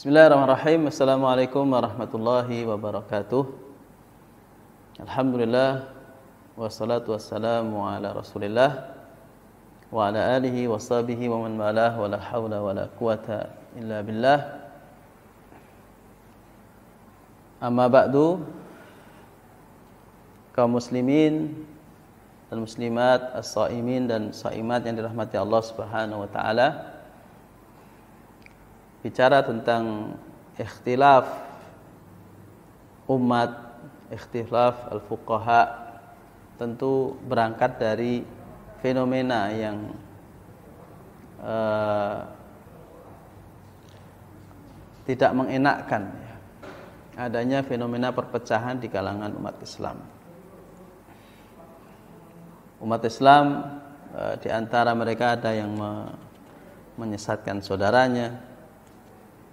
Bismillahirrahmanirrahim. Assalamualaikum warahmatullahi wabarakatuh. Alhamdulillah wassalatu wassalamu ala Rasulillah wa ala alihi wa sahbihi wa man walah wa la haula wa la quwata illa billah. Amma ba'du. Kaum muslimin dan muslimat, as-shaimin dan shaimat yang dirahmati Allah Subhanahu wa taala. Bicara tentang ikhtilaf umat, ikhtilaf al-fuqaha, tentu berangkat dari fenomena yang tidak mengenakkan, adanya fenomena perpecahan di kalangan umat Islam. Umat Islam di antara mereka ada yang menyesatkan saudaranya,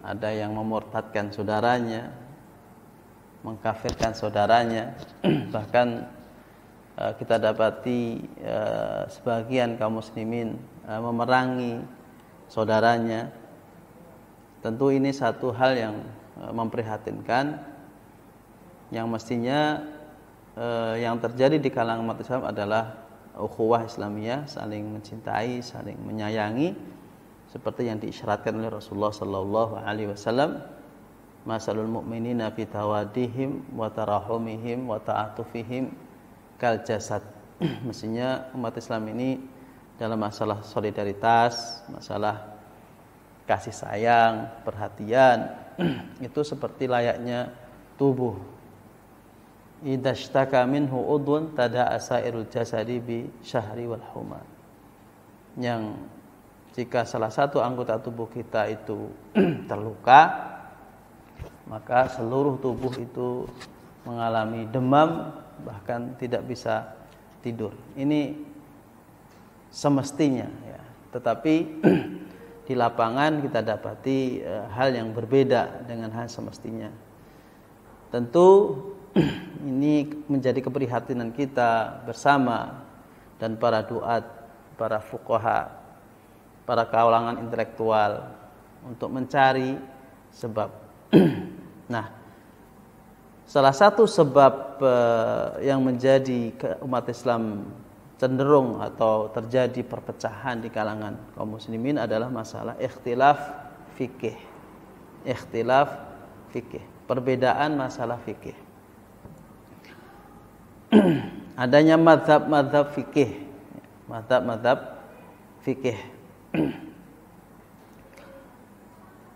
ada yang memurtadkan saudaranya, mengkafirkan saudaranya. Bahkan kita dapati sebagian kaum muslimin memerangi saudaranya. Tentu ini satu hal yang memprihatinkan, yang mestinya yang terjadi di kalangan umat Islam adalah ukhuwah Islamiyah, saling mencintai, saling menyayangi, seperti yang diisyaratkan oleh Rasulullah sallallahu alaihi wasallam, masalul mu'minina fi tawadihim wa tarahumihim wa ta'atufihim kal jasad. Mestinya umat Islam ini dalam masalah solidaritas, masalah kasih sayang, perhatian, itu seperti layaknya tubuh. Idashtaka minhu udhun tada'a sairul jasadi bi syahri wal huma. Yang jika salah satu anggota tubuh kita itu terluka, maka seluruh tubuh itu mengalami demam, bahkan tidak bisa tidur. Ini semestinya, ya. Tetapi di lapangan kita dapati hal yang berbeda dengan hal semestinya. Tentu ini menjadi keprihatinan kita bersama dan para duat, para fuqaha, para kalangan intelektual untuk mencari sebab. Nah, salah satu sebab yang menjadi umat Islam cenderung atau terjadi perpecahan di kalangan kaum muslimin adalah masalah ikhtilaf fikih. Ikhtilaf fikih, perbedaan masalah fikih. Adanya mazhab-mazhab fikih, mazhab-mazhab fikih.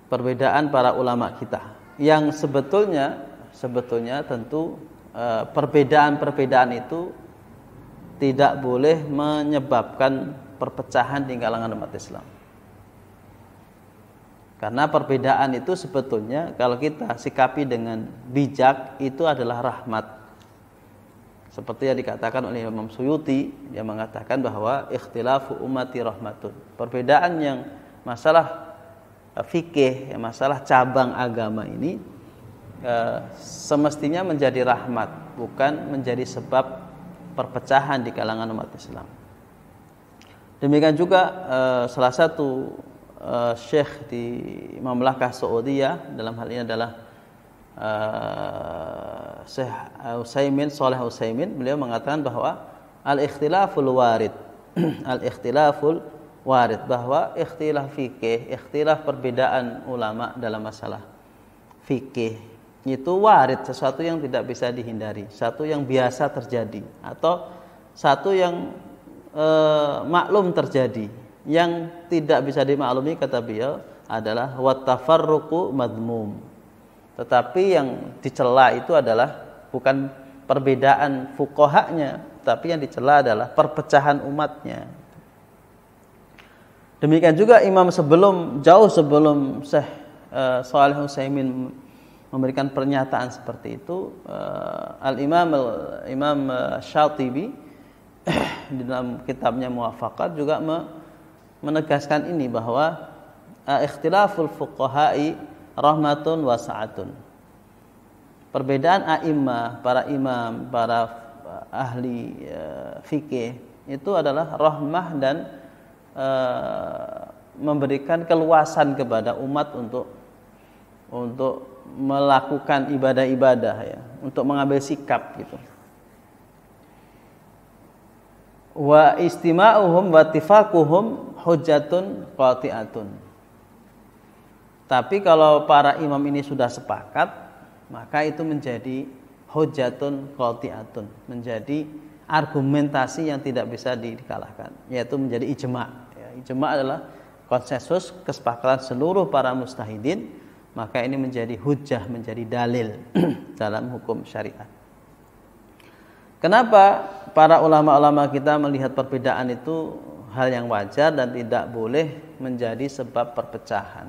Perbedaan para ulama kita yang sebetulnya tentu perbedaan-perbedaan itu tidak boleh menyebabkan perpecahan di kalangan umat Islam. Karena perbedaan itu sebetulnya kalau kita sikapi dengan bijak itu adalah rahmat. Seperti yang dikatakan oleh Imam Suyuti, dia mengatakan bahwa ikhtilafu ummati rahmatun. Perbedaan yang masalah fikih, masalah cabang agama ini semestinya menjadi rahmat, bukan menjadi sebab perpecahan di kalangan umat Islam. Demikian juga salah satu syekh di Mamlakah Saudiyah, dalam hal ini adalah Syekh Utsaimin, Shalih Utsaimin, beliau mengatakan bahwa al-ikhtilaful warid al-ikhtilaful warid, bahwa ikhtilaf fikih, ikhtilaf perbedaan ulama dalam masalah fikih itu warid, sesuatu yang tidak bisa dihindari, satu yang biasa terjadi atau satu yang maklum terjadi. Yang tidak bisa dimaklumi, kata beliau, adalah wat tafarruqu madmum. Tetapi yang dicela itu adalah bukan perbedaan fuqahanya, tapi yang dicela adalah perpecahan umatnya. Demikian juga jauh sebelum Syekh Shalih Utsaimin memberikan pernyataan seperti itu, Imam Syatibi di dalam kitabnya Muwafaqat juga menegaskan ini, bahwa ikhtilaful fuqaha'i rahmatun wa sa'atun. Perbedaan a'immah, para imam, para ahli fikih itu adalah rahmah dan memberikan keluasan kepada umat untuk untuk melakukan ibadah-ibadah ya, untuk mengambil sikap gitu. Wa istima'uhum wa tifaquhum hujjatun qati'atun. Tapi kalau para imam ini sudah sepakat, maka itu menjadi hujjatun qati'atun, menjadi argumentasi yang tidak bisa dikalahkan, yaitu menjadi ijma'. Ya, ijma' adalah konsensus kesepakatan seluruh para mujtahidin, maka ini menjadi hujjah, menjadi dalil dalam hukum syariat. Kenapa para ulama-ulama kita melihat perbedaan itu hal yang wajar dan tidak boleh menjadi sebab perpecahan,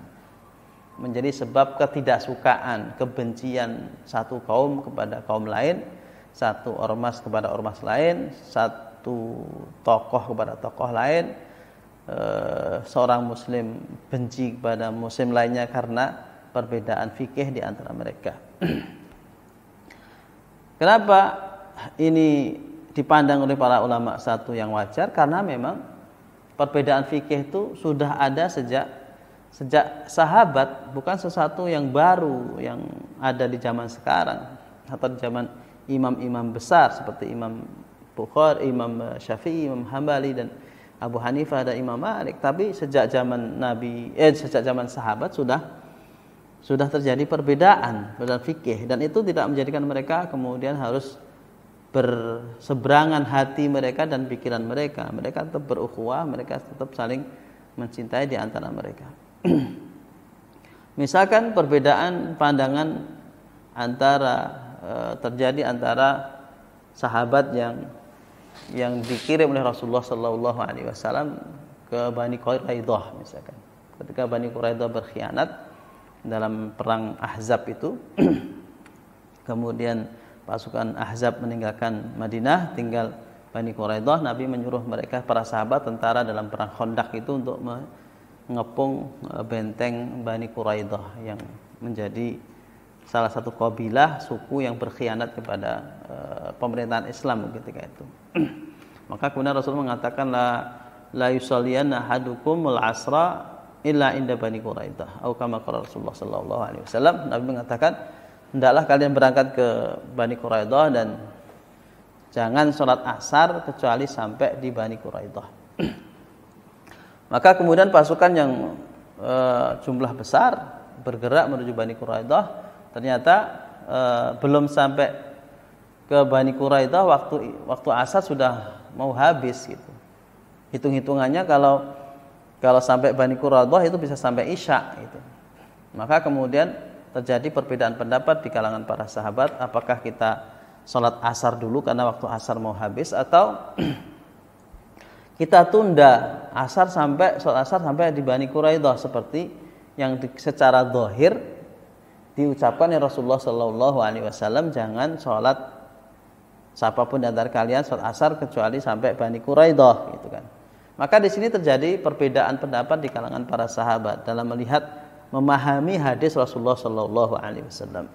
menjadi sebab ketidaksukaan, kebencian satu kaum kepada kaum lain, satu ormas kepada ormas lain, satu tokoh kepada tokoh lain, seorang muslim benci kepada muslim lainnya karena perbedaan fikih di antara mereka. Kenapa ini dipandang oleh para ulama satu yang wajar? Karena memang perbedaan fikih itu sudah ada sejak sahabat, bukan sesuatu yang baru yang ada di zaman sekarang atau di zaman imam-imam besar seperti Imam Bukhari, Imam Syafi'i, Imam Hambali dan Abu Hanifah dan Imam Malik. Tapi sejak zaman sejak zaman sahabat sudah terjadi perbedaan fikih, dan itu tidak menjadikan mereka kemudian harus berseberangan hati mereka dan pikiran mereka. Mereka tetap berukhuwah, mereka tetap saling mencintai di antara mereka. Misalkan perbedaan pandangan terjadi antara sahabat yang dikirim oleh Rasulullah sallallahu alaihi wasallam ke Bani Quraidah misalkan. Ketika Bani Quraidah berkhianat dalam perang Ahzab itu, kemudian pasukan Ahzab meninggalkan Madinah, tinggal Bani Quraidah. Nabi menyuruh mereka, para sahabat tentara dalam perang Khandaq itu, untuk mengepung benteng Bani Quraidah yang menjadi salah satu kabilah suku yang berkhianat kepada pemerintahan Islam ketika itu. Maka kemudian Rasul mengatakan la yusalliyanna ahadukumul asra illa inda Bani Quraidah, atau kama qala Rasulullah sallallahu alaihi wasallam. Nabi mengatakan, hendaklah kalian berangkat ke Bani Quraidah dan jangan sholat asar kecuali sampai di Bani Quraidah. Maka kemudian pasukan yang jumlah besar bergerak menuju Bani Quraidah. Ternyata belum sampai ke Bani Quraidah waktu asar sudah mau habis gitu. Hitung-hitungannya kalau sampai Bani Quraidah itu bisa sampai Isya gitu. Maka kemudian terjadi perbedaan pendapat di kalangan para sahabat, apakah kita sholat asar dulu karena waktu asar mau habis, atau kita tunda sholat asar sampai di Bani Quraidah seperti yang secara zahir diucapkan oleh Rasulullah sallallahu alaihi wasallam, jangan sholat siapapun di antara kalian sholat asar kecuali sampai Bani Quraidah gitu kan. Maka di sini terjadi perbedaan pendapat di kalangan para sahabat dalam memahami hadis Rasulullah sallallahu alaihi wasallam.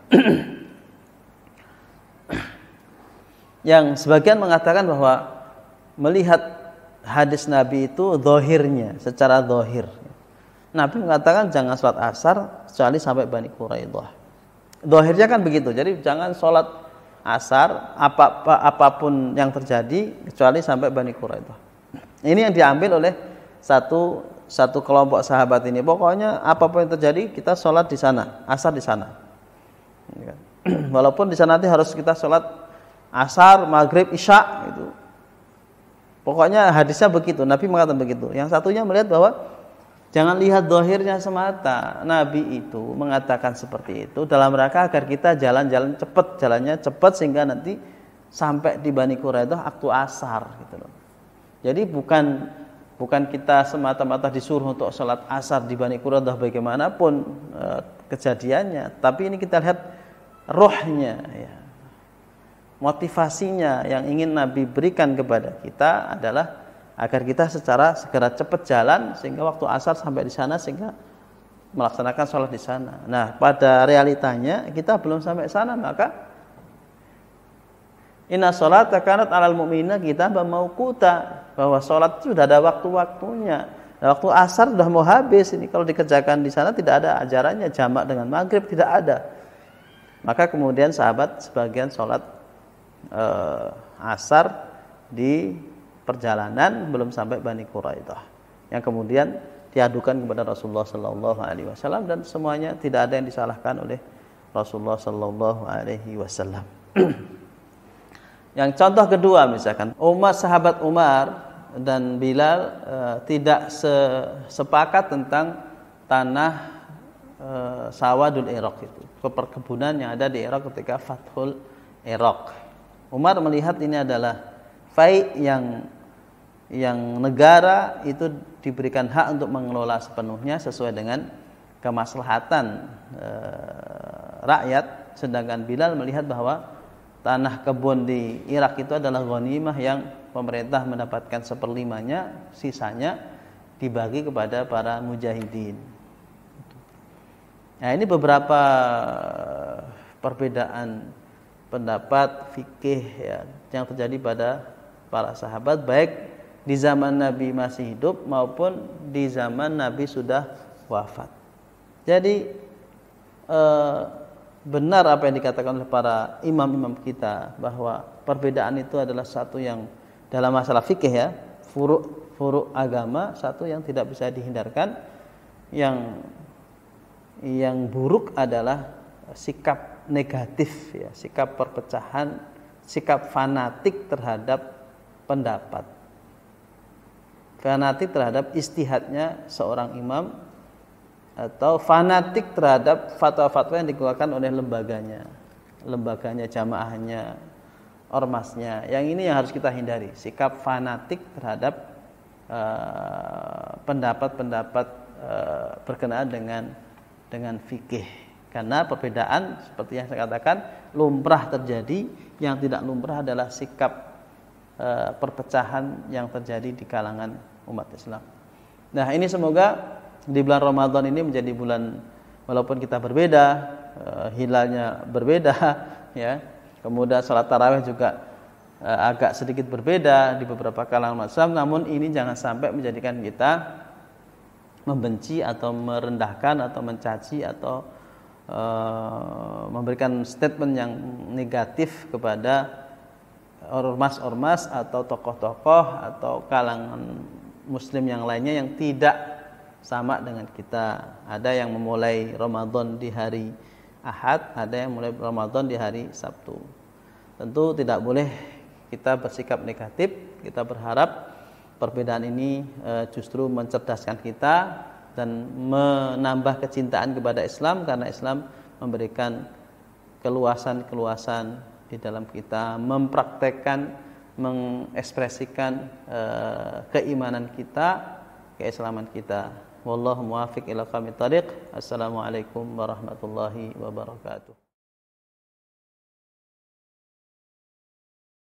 Yang sebagian mengatakan bahwa melihat hadis Nabi itu zahirnya, secara zahir. Nabi mengatakan jangan sholat asar kecuali sampai Bani Quraidah. Zahirnya kan begitu. Jadi jangan sholat asar apapun yang terjadi kecuali sampai Bani Quraidah. Ini yang diambil oleh satu kelompok sahabat ini. Pokoknya apapun yang terjadi kita sholat di sana, asar di sana. Walaupun di sana nanti harus kita sholat asar, maghrib, isya itu. Pokoknya hadisnya begitu. Nabi mengatakan begitu. Yang satunya melihat bahwa jangan lihat zahirnya semata. Nabi itu mengatakan seperti itu dalam rangka agar kita jalannya cepat sehingga nanti sampai di Bani Quraidah waktu asar gitu loh. Jadi bukan kita semata-mata disuruh untuk sholat asar di Bani Quraidah bagaimanapun kejadiannya, tapi ini kita lihat rohnya, ya. Motivasinya yang ingin Nabi berikan kepada kita adalah agar kita segera cepat jalan sehingga waktu asar sampai di sana sehingga melaksanakan sholat di sana. Nah, pada realitanya kita belum sampai sana, maka inna sholata kanat alal mu'minina kitaban mauquta, bahwa sholat itu sudah ada waktu-waktunya Nah, waktu asar sudah mau habis ini, kalau dikerjakan di sana tidak ada ajarannya jamak dengan maghrib, tidak ada. Maka kemudian sahabat sebagian sholat asar di perjalanan belum sampai Bani Quraidah, yang kemudian diadukan kepada Rasulullah Sallallahu Alaihi Wasallam, dan semuanya tidak ada yang disalahkan oleh Rasulullah Sallallahu Alaihi Wasallam. Yang contoh kedua, misalkan sahabat Umar dan Bilal tidak sepakat tentang tanah Sawadul Iraq, itu perkebunan yang ada di Irak ketika Fathul Iraq. Umar melihat ini adalah fai yang negara itu diberikan hak untuk mengelola sepenuhnya sesuai dengan kemaslahatan rakyat, sedangkan Bilal melihat bahwa tanah kebun di Irak itu adalah ghanimah yang pemerintah mendapatkan 1/5-nya, sisanya dibagi kepada para mujahidin. Nah, ini beberapa perbedaan pendapat fikih ya, yang terjadi pada para sahabat, baik di zaman Nabi masih hidup maupun di zaman Nabi sudah wafat. Jadi benar apa yang dikatakan oleh para imam-imam kita, bahwa perbedaan itu adalah satu yang dalam masalah fikih ya, furu' agama, satu yang tidak bisa dihindarkan. Yang buruk adalah sikap negatif ya, sikap perpecahan, sikap fanatik terhadap pendapat, fanatik terhadap ijtihadnya seorang imam, atau fanatik terhadap fatwa-fatwa yang dikeluarkan oleh lembaganya, jamaahnya, ormasnya. Yang ini yang harus kita hindari, sikap fanatik terhadap pendapat-pendapat berkenaan dengan fikih. Karena perbedaan seperti yang saya katakan lumrah terjadi, yang tidak lumrah adalah sikap perpecahan yang terjadi di kalangan umat Islam. Nah, ini semoga di bulan Ramadan ini menjadi bulan, walaupun kita berbeda, hilalnya berbeda ya, kemudian salat tarawih juga agak sedikit berbeda di beberapa kalangan Islam, namun ini jangan sampai menjadikan kita membenci atau merendahkan atau mencaci atau memberikan statement yang negatif kepada ormas-ormas atau tokoh-tokoh atau kalangan muslim yang lainnya yang tidak sama dengan kita. Ada yang memulai Ramadan di hari Ahad, ada yang mulai Ramadan di hari Sabtu. Tentu tidak boleh kita bersikap negatif. Kita berharap perbedaan ini justru mencerdaskan kita dan menambah kecintaan kepada Islam, karena Islam memberikan keluasan-keluasan di dalam kita mempraktekkan, mengekspresikan keimanan kita, keislaman kita. Wallahu muwaffiq ila aqwamit thariq. Assalamualaikum warahmatullahi wabarakatuh.